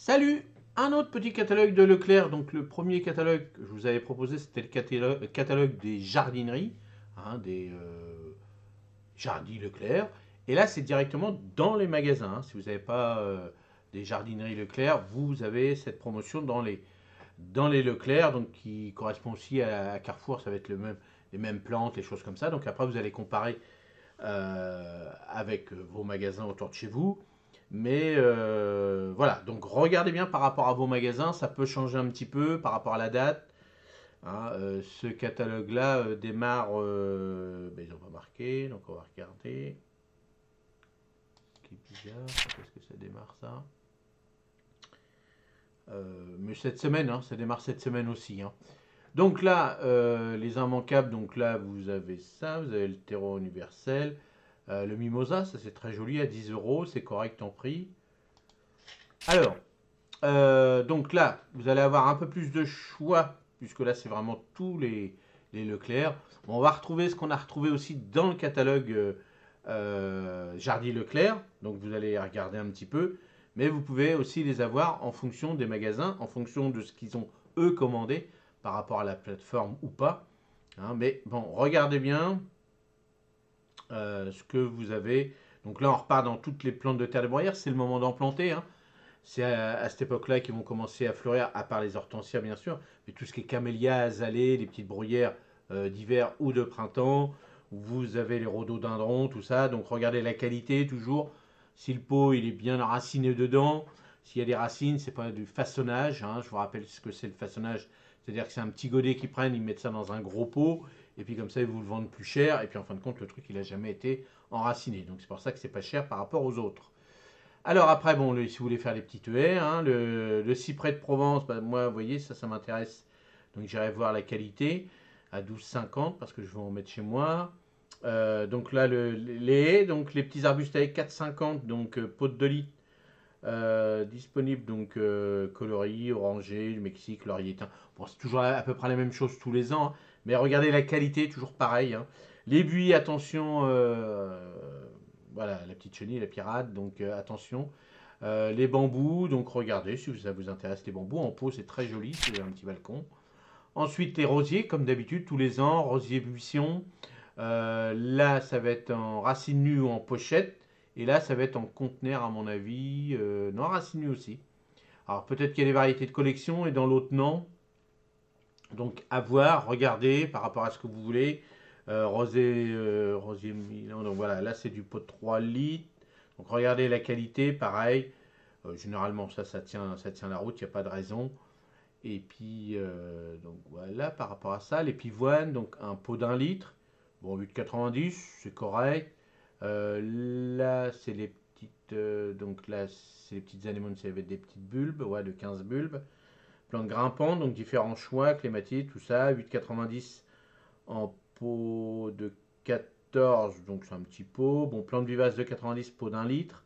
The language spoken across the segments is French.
Salut! Un autre petit catalogue de Leclerc. Donc le premier catalogue que je vous avais proposé, c'était le catalogue des jardineries, des jardins Leclerc. Et là, c'est directement dans les magasins, hein. Si vous n'avez pas des jardineries Leclerc, vous avez cette promotion dans les Leclerc, donc qui correspond aussi à Carrefour. Ça va être les mêmes plantes, les choses comme ça. Donc après, vous allez comparer avec vos magasins autour de chez vous. Mais voilà, donc regardez bien par rapport à vos magasins, ça peut changer un petit peu par rapport à la date, hein. Ce catalogue-là démarre, ben, ils n'ont pas marqué, donc on va regarder. C'est bizarre, quand est-ce que ça démarre ça? Mais cette semaine, hein, ça démarre cette semaine aussi, hein. Donc là, les immanquables, donc là vous avez ça, vous avez le terreau universel, le mimosa, ça c'est très joli à 10 euros, c'est correct en prix. Alors, donc là, vous allez avoir un peu plus de choix, puisque là, c'est vraiment tous les Leclerc. Bon, on va retrouver ce qu'on a retrouvé aussi dans le catalogue Jardy Leclerc. Donc, vous allez regarder un petit peu. Mais vous pouvez aussi les avoir en fonction des magasins, en fonction de ce qu'ils ont, eux, commandé, par rapport à la plateforme ou pas, hein. Mais bon, regardez bien ce que vous avez. Donc là, on repart dans toutes les plantes de terre de bruyère. C'est le moment d'en planter, hein. C'est à cette époque-là qu'ils vont commencer à fleurir, à part les hortensias bien sûr, mais tout ce qui est camélia, azalée, les petites bruyères d'hiver ou de printemps. Vous avez les rhododendrons, tout ça. Donc regardez la qualité toujours. Si le pot il est bien raciné dedans, s'il y a des racines, c'est pas du façonnage, hein. Je vous rappelle ce que c'est le façonnage. C'est-à-dire que c'est un petit godet qu'ils prennent, ils mettent ça dans un gros pot, et puis comme ça ils vous le vendent plus cher, et puis en fin de compte le truc il a jamais été enraciné. Donc c'est pour ça que c'est pas cher par rapport aux autres. Alors après, bon, si vous voulez faire les petites haies, hein, le cyprès de Provence, bah, moi, vous voyez, ça m'intéresse. Donc j'irai voir la qualité à 12,50 parce que je vais en mettre chez moi. Donc là, les haies, donc les petits arbustes avec 4,50, donc pot de 2 litres, disponible, donc coloris, orangé, du Mexique, laurier teint. Bon, c'est toujours à peu près la même chose tous les ans, hein, mais regardez la qualité, toujours pareil, hein. Les buis, attention, voilà, la petite chenille, la pirate, donc attention. Les bambous, donc regardez si ça vous intéresse les bambous. En pot, c'est très joli, c'est un petit balcon. Ensuite, les rosiers, comme d'habitude, tous les ans, rosier buisson. Là, ça va être en racine nue ou en pochette. Et là, ça va être en conteneur, à mon avis. Non, racine nue aussi. Alors, peut-être qu'il y a des variétés de collection et dans l'autre, non. Donc, à voir, regardez par rapport à ce que vous voulez. Rosier Milan, donc voilà, là, c'est du pot de 3 litres. Donc, regardez la qualité, pareil. Généralement, ça tient la route, il n'y a pas de raison. Et puis, donc voilà, par rapport à ça, les pivoines, donc un pot d'un litre. Bon, 8,90, c'est correct. Là, c'est les petites, donc là, c'est les petites anémones, c'est avec des petites bulbes, ouais, de 15 bulbes. Plantes grimpantes, donc différents choix, clématites, tout ça, 8,90 en pot de 14, donc c'est un petit pot. Bon, plantes vivaces de 90, pot d'un litre.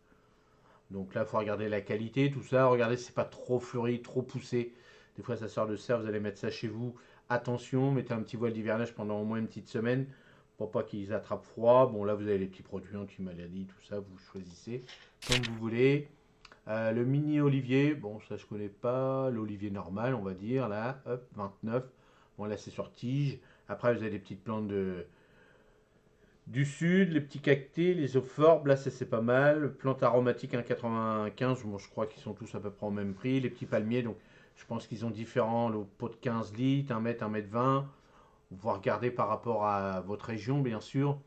Donc là, il faut regarder la qualité, tout ça. Regardez si c'est pas trop fleuri, trop poussé. Des fois, ça sort de serre, vous allez mettre ça chez vous. Attention, mettez un petit voile d'hivernage pendant au moins une petite semaine pour pas qu'ils attrapent froid. Bon, là, vous avez les petits produits anti-maladie, tout ça, vous choisissez comme vous voulez. Le mini olivier, bon, ça je connais pas. L'olivier normal, on va dire, là, hop, 29. Bon, là, c'est sur tige. Après, vous avez des petites plantes du sud, les petits cactés, les euphorbes, là c'est pas mal. Plantes aromatiques 1,95, bon, je crois qu'ils sont tous à peu près au même prix. Les petits palmiers, donc je pense qu'ils ont différents, le pot de 15 litres, 1 mètre, 1 mètre 20. Vous regardez par rapport à votre région, bien sûr.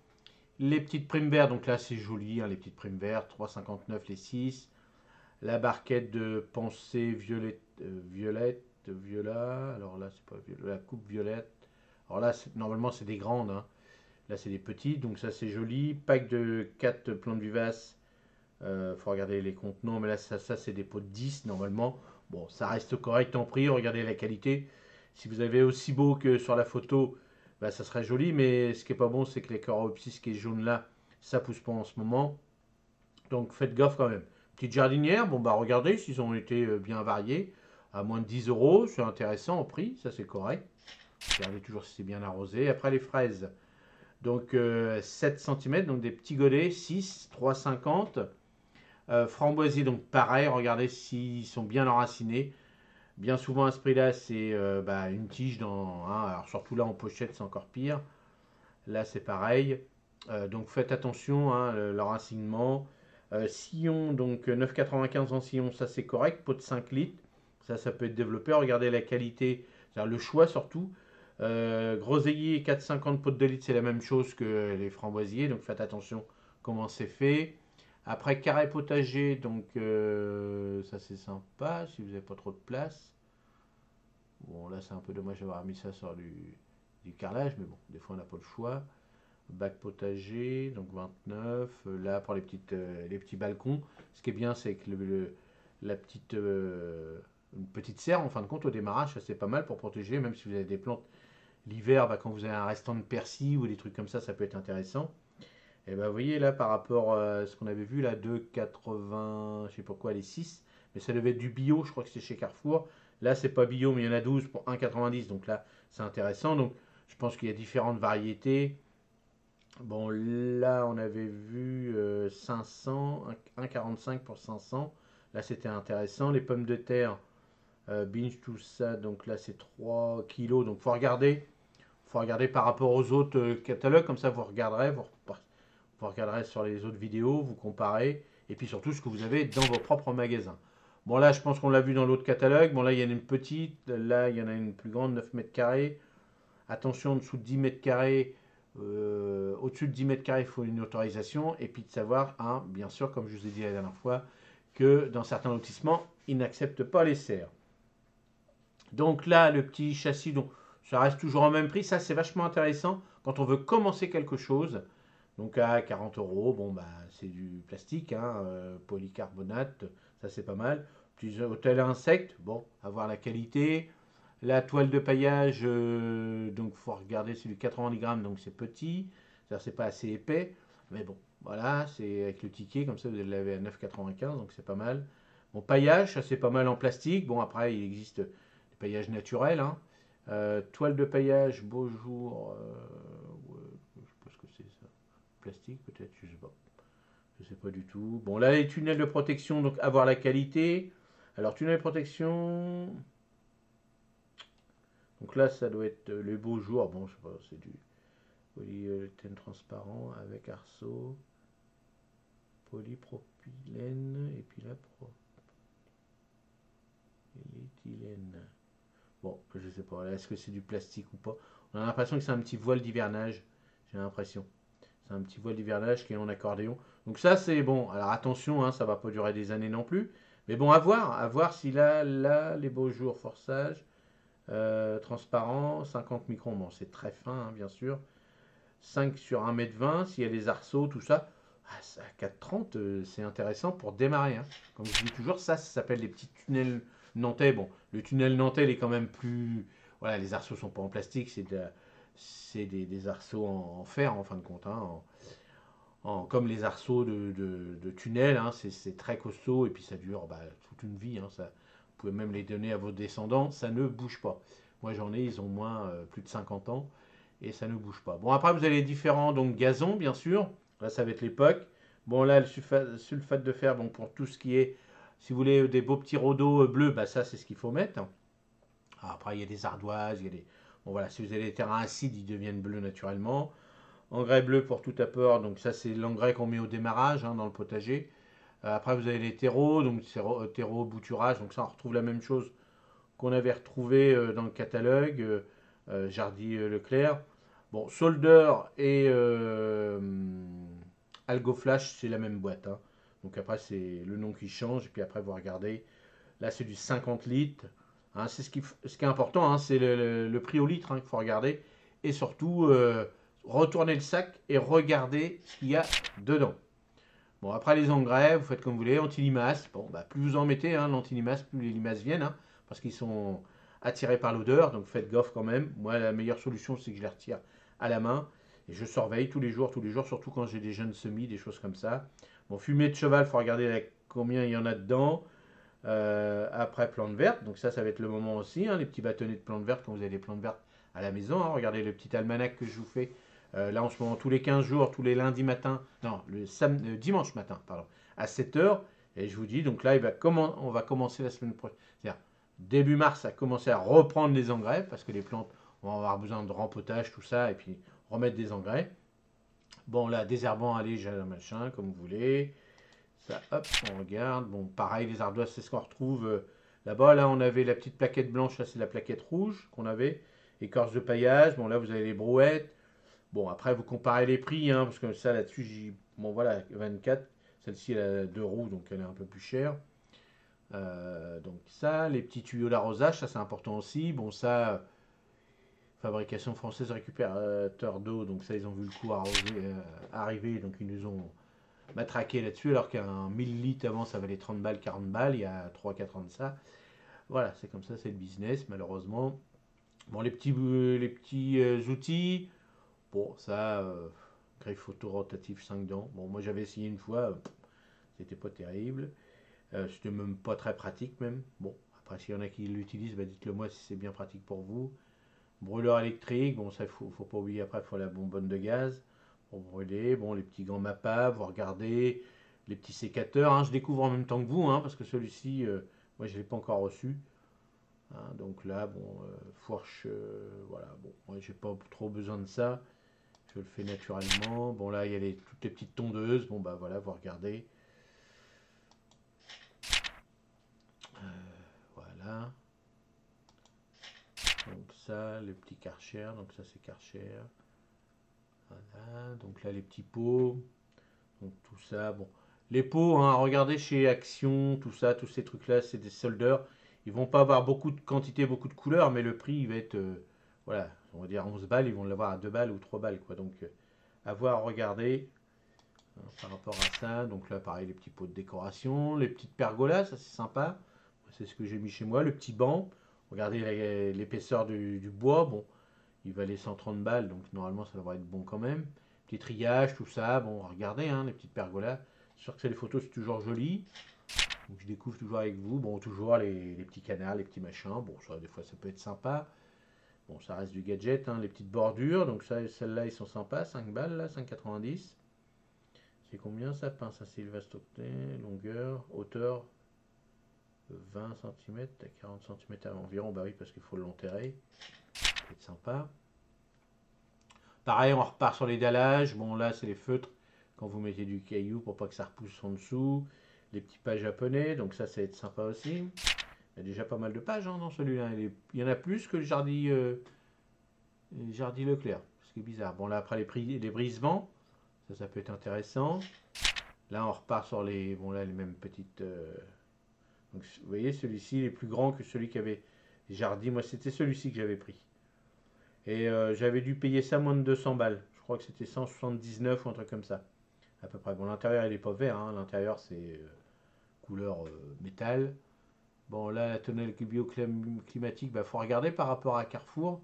Les petites primes vertes, donc là c'est joli, hein, les petites primes vertes, 3,59 les 6. La barquette de pensée viola, alors là c'est pas viola, la coupe violette. Alors là, normalement c'est des grandes, hein. Là, c'est des petits, donc ça, c'est joli. Pack de 4 plantes vivaces. Faut regarder les contenants, mais là, ça c'est des pots de 10 normalement. Bon, ça reste correct en prix. Regardez la qualité. Si vous avez aussi beau que sur la photo, bah, ça serait joli, mais ce qui est pas bon, c'est que les coréopsis qui est jaune là, ça pousse pas en ce moment. Donc, faites gaffe quand même. Petite jardinière, bon, bah, regardez s'ils ont été bien variés. À moins de 10 euros, c'est intéressant en prix, ça c'est correct. Regardez toujours si c'est bien arrosé. Après, les fraises. Donc 7 cm, donc des petits godets, 6, 3,50. Framboisier, donc pareil, regardez s'ils sont bien enracinés. Bien souvent à ce prix-là, c'est une tige dans. Hein, alors surtout là en pochette, c'est encore pire. Là, c'est pareil. Donc faites attention, hein, l'enracinement. Sillon, donc 9,95 en sillon, ça c'est correct. Pot de 5 litres, ça peut être développé. Regardez la qualité, c'est-à-dire le choix surtout. Groseillier 4,50 pot de 2 litres, c'est la même chose que les framboisiers, donc faites attention comment c'est fait. Après, carré potager, donc ça c'est sympa si vous n'avez pas trop de place. Bon, là c'est un peu dommage d'avoir mis ça sur du carrelage, mais bon, des fois on n'a pas le choix. Bac potager, donc 29. Là pour les petits balcons, ce qui est bien, c'est que la petite, une petite serre en fin de compte au démarrage, ça c'est pas mal pour protéger, même si vous avez des plantes l'hiver, quand vous avez un restant de persil ou des trucs comme ça peut être intéressant. Et ben vous voyez là par rapport à ce qu'on avait vu là, 2,80, je sais pas quoi, les 6, mais ça devait être du bio, je crois que c'est chez Carrefour. Là c'est pas bio, mais il y en a 12 pour 1,90, donc là c'est intéressant. Donc je pense qu'il y a différentes variétés. Bon, là, on avait vu 500, 1,45 pour 500. Là, c'était intéressant. Les pommes de terre, binge, tout ça. Donc là, c'est 3 kilos. Donc, faut regarder par rapport aux autres catalogues. Comme ça, vous regarderez sur les autres vidéos, vous comparez. Et puis surtout, ce que vous avez dans vos propres magasins. Bon, là, je pense qu'on l'a vu dans l'autre catalogue. Bon, là, il y en a une petite. Là, il y en a une plus grande, 9 mètres carrés. Attention, en dessous de 10 mètres carrés. Au-dessus de 10 mètres carrés, il faut une autorisation. Et puis de savoir, hein, bien sûr, comme je vous ai dit la dernière fois, que dans certains lotissements, ils n'acceptent pas les serres. Donc là, le petit châssis, donc, ça reste toujours au même prix. Ça, c'est vachement intéressant quand on veut commencer quelque chose. Donc à 40 euros, bon, bah, c'est du plastique, hein, polycarbonate, ça c'est pas mal. Petit hôtel à insectes, bon, avoir la qualité. La toile de paillage, donc il faut regarder, c'est du 90 grammes, donc c'est petit, c'est-à-dire c'est pas assez épais, mais bon, voilà, c'est avec le ticket, comme ça vous l'avez à 9,95, donc c'est pas mal. Bon, paillage, ça c'est pas mal en plastique, bon après il existe des paillages naturels, hein. Toile de paillage, beau jour, ouais, je sais pas ce que c'est ça, plastique peut-être, je sais pas du tout. Bon là les tunnels de protection, donc avoir la qualité. Alors tunnel de protection, donc là, ça doit être le beau jour. Bon, je sais pas, c'est du polyuréthane transparent avec arceau, polypropylène et puis là, polyéthylène. Bon, je sais pas, est-ce que c'est du plastique ou pas? On a l'impression que c'est un petit voile d'hivernage. J'ai l'impression. C'est un petit voile d'hivernage qui est en accordéon. Donc ça, c'est bon. Alors attention, hein, ça va pas durer des années non plus. Mais bon, à voir si là, les beaux jours, forçage. Transparent, 50 microns, bon c'est très fin hein, bien sûr. 5 sur 1,20 m, s'il y a des arceaux, tout ça, à 4,30 c'est intéressant pour démarrer. Hein. Comme je dis toujours, ça s'appelle les petits tunnels nantais. Bon, le tunnel nantais il est quand même plus. Voilà, les arceaux sont pas en plastique, c'est des arceaux en fer en fin de compte. Hein, comme les arceaux de tunnel, hein, c'est très costaud et puis ça dure toute une vie. Hein, ça, vous pouvez même les donner à vos descendants, ça ne bouge pas. Moi j'en ai, ils ont moins plus de 50 ans et ça ne bouge pas. Bon après vous avez les différents donc gazons bien sûr, là ça va être l'époque. Bon là le sulfate de fer, bon pour tout ce qui est, si vous voulez des beaux petits rhodos bleus, bah ça c'est ce qu'il faut mettre. Après il y a des ardoises, il y a des... Bon voilà, si vous avez des terrains acides, ils deviennent bleus naturellement. Engrais bleu pour tout apport, donc ça c'est l'engrais qu'on met au démarrage hein, dans le potager. Après vous avez les terreaux, donc terreau, bouturage, donc ça on retrouve la même chose qu'on avait retrouvé dans le catalogue, Jardy Leclerc. Bon, Solder et Algoflash c'est la même boîte. Hein. Donc après c'est le nom qui change, et puis après vous regardez, là c'est du 50 litres. Hein, c'est ce qui est important, hein, c'est le prix au litre hein, qu'il faut regarder. Et surtout, retournez le sac et regardez ce qu'il y a dedans. Bon, après les engrais, vous faites comme vous voulez, anti-limaces. Bon, bah, plus vous en mettez, hein, l'anti-limace, plus les limaces viennent, hein, parce qu'ils sont attirés par l'odeur, donc faites gaffe quand même. Moi, la meilleure solution, c'est que je les retire à la main. Et je surveille tous les jours, surtout quand j'ai des jeunes semis, des choses comme ça. Bon, fumier de cheval, il faut regarder combien il y en a dedans. Après, plantes vertes, donc ça va être le moment aussi, hein, les petits bâtonnets de plantes vertes quand vous avez des plantes vertes à la maison. Hein, regardez le petit almanach que je vous fais. Là en ce moment, tous les 15 jours, tous les lundis matin, non, le dimanche matin, pardon, à 7 h, Et je vous dis, donc là, on va commencer la semaine prochaine. C'est-à-dire, début mars, à commencer à reprendre les engrais, parce que les plantes vont avoir besoin de rempotage, tout ça, et puis remettre des engrais. Bon, là, désherbant, allez, j'ai un machin, comme vous voulez. Ça, hop, on regarde. Bon, pareil, les ardoises, c'est ce qu'on retrouve là-bas. Là, on avait la petite plaquette blanche, là, c'est la plaquette rouge qu'on avait. Écorce de paillage. Bon, là, vous avez les brouettes. Bon, après, vous comparez les prix, hein, parce que ça, là-dessus, bon, voilà, 24. Celle-ci, elle a 2 roues, donc elle est un peu plus chère. Donc ça, les petits tuyaux d'arrosage, ça c'est important aussi. Bon ça, fabrication française récupérateur d'eau, donc ça ils ont vu le coup arriver, donc ils nous ont matraqué là-dessus, alors qu'un 1000 litres avant ça valait 30 balles, 40 balles, il y a 3-4 ans de ça. Voilà, c'est comme ça, c'est le business malheureusement. Bon, les petits outils, bon ça, griffe photo rotative 5 dents. Bon, moi j'avais essayé une fois, c'était pas terrible. C'était même pas très pratique même. Bon, après s'il y en a qui l'utilisent, bah, dites-le moi si c'est bien pratique pour vous. Brûleur électrique, bon ça faut pas oublier après, il faut la bonbonne de gaz pour brûler. Bon, les petits gants MAPA, vous regardez. Les petits sécateurs, hein, je découvre en même temps que vous, hein, parce que celui-ci, moi je ne l'ai pas encore reçu. Hein, donc là, bon, fourche, voilà, bon, moi j'ai pas trop besoin de ça. Je le fais naturellement. Bon là, il y a toutes les petites tondeuses. Bon bah voilà, vous regardez. Voilà. Donc ça, le petit Karcher, donc ça c'est Karcher. Voilà, donc là les petits pots, donc tout ça, bon. Les pots, hein, regardez chez Action, tout ça, tous ces trucs-là, c'est des soldeurs. Ils vont pas avoir beaucoup de quantité, beaucoup de couleurs, mais le prix, il va être, voilà, on va dire 11 balles, ils vont l'avoir à 2 balles ou 3 balles, quoi. Donc, à voir, regarder hein, par rapport à ça. Donc là, pareil, les petits pots de décoration, les petites pergolas, ça c'est sympa. C'est ce que j'ai mis chez moi, le petit banc. Regardez l'épaisseur du bois, bon, il valait 130 balles, donc normalement ça devrait être bon quand même. Petit triage, tout ça, bon, regardez, hein, les petites pergolas. C'est sûr que c'est les photos, c'est toujours joli. Donc je découvre toujours avec vous. Bon, toujours les petits canards, les petits machins. Bon, ça, des fois ça peut être sympa. Bon, ça reste du gadget, hein, les petites bordures. Donc ça, celles-là, ils sont sympas. 5 balles, là, 5,90. C'est combien ça, pince à Sylvester, longueur, hauteur 20 cm à 40 cm environ. Bah oui, parce qu'il faut l'enterrer. Ça peut être sympa. Pareil, on repart sur les dallages. Bon, là, c'est les feutres quand vous mettez du caillou pour pas que ça repousse en dessous. Les petits pas japonais, donc ça va être sympa aussi. Il y a déjà pas mal de pages hein, dans celui-là. Il y en a plus que le Jardy Leclerc, ce qui est bizarre. Bon, là, après, les brisements, ça peut être intéressant. Là, on repart sur bon, là, les mêmes petites. Donc, vous voyez, celui-ci est plus grand que celui qui avait Jardy. Moi, c'était celui-ci que j'avais pris. Et j'avais dû payer ça moins de 200 balles. Je crois que c'était 179 ou un truc comme ça, à peu près. Bon, l'intérieur, il n'est pas vert. Hein. L'intérieur, c'est couleur métal. Bon, là, la tonnelle bioclimatique, bah, faut regarder par rapport à Carrefour.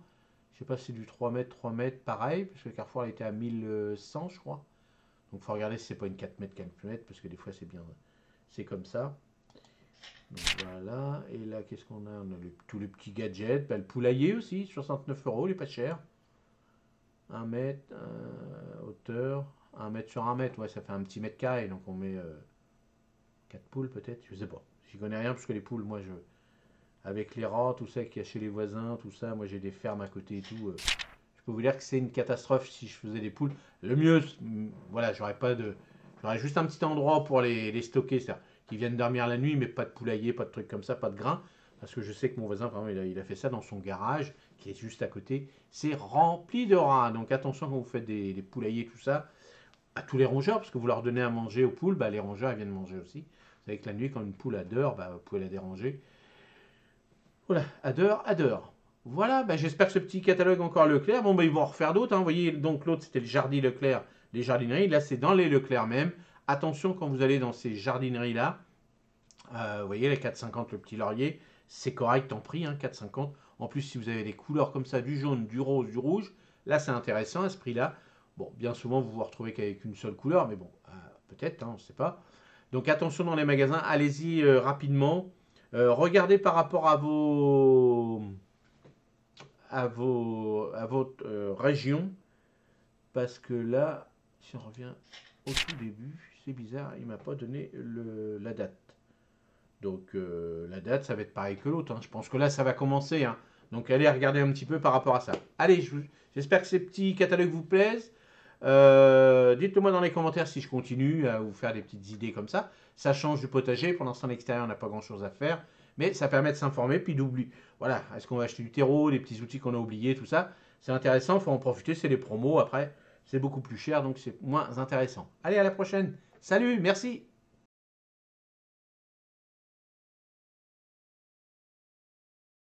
Je sais pas si c'est du 3 mètres, pareil, parce que Carrefour, elle était à 1100, je crois. Donc, faut regarder si c'est pas une 4 mètres, 4 mètres, parce que des fois, c'est bien. C'est comme ça. Donc, voilà. Et là, qu'est-ce qu'on a? On a tous les petits gadgets. Bah, le poulailler aussi, 69 euros, il est pas cher. 1 mètre, hauteur, 1 mètre sur 1 mètre, ouais, ça fait un petit mètre carré, donc on met 4 poules peut-être, je sais pas. J'y connais rien parce que les poules, moi, avec les rats, tout ça qu'il y a chez les voisins, tout ça, moi j'ai des fermes à côté et tout. Je peux vous dire que c'est une catastrophe si je faisais des poules. Le mieux, voilà, j'aurais juste un petit endroit pour les stocker, c'est-à-dire qu'ils viennent dormir la nuit, mais pas de poulailler, pas de trucs comme ça, pas de grains. Parce que je sais que mon voisin, par exemple, il a fait ça dans son garage, qui est juste à côté. C'est rempli de rats. Donc attention quand vous faites des poulaillers, tout ça, à tous les rongeurs, parce que vous leur donnez à manger aux poules, bah, les rongeurs ils viennent manger aussi. Vous savez que la nuit, quand une poule adore, bah, vous pouvez la déranger. Voilà, adore. Voilà, bah, j'espère que ce petit catalogue encore Leclerc, bon, bah, ils vont en refaire d'autres. Hein. Vous voyez, donc l'autre c'était le Jardy Leclerc, les jardineries. Là, c'est dans les Leclerc même. Attention quand vous allez dans ces jardineries-là. Vous voyez, les 4,50 le petit laurier, c'est correct en prix, hein, 4,50. En plus, si vous avez des couleurs comme ça, du jaune, du rose, du rouge, là c'est intéressant à ce prix-là. Bon, bien souvent, vous vous retrouvez qu'avec une seule couleur, mais bon, peut-être, hein, on ne sait pas. Donc attention dans les magasins, allez-y rapidement. Regardez par rapport à votre région, parce que là, si on revient au tout début, c'est bizarre, il m'a pas donné la date. Donc la date, ça va être pareil que l'autre, hein. Je pense que là, ça va commencer, hein. Donc allez regarder un petit peu par rapport à ça. Allez, j'espère que ces petits catalogues vous plaisent. Dites-le-moi dans les commentaires si je continue à vous faire des petites idées comme ça. Ça change du potager. Pour l'instant, à l'extérieur, on n'a pas grand-chose à faire. Mais ça permet de s'informer, puis d'oublier. Voilà, est-ce qu'on va acheter du terreau, des petits outils qu'on a oubliés, tout ça. C'est intéressant, il faut en profiter, c'est les promos. Après, c'est beaucoup plus cher, donc c'est moins intéressant. Allez, à la prochaine. Salut, merci.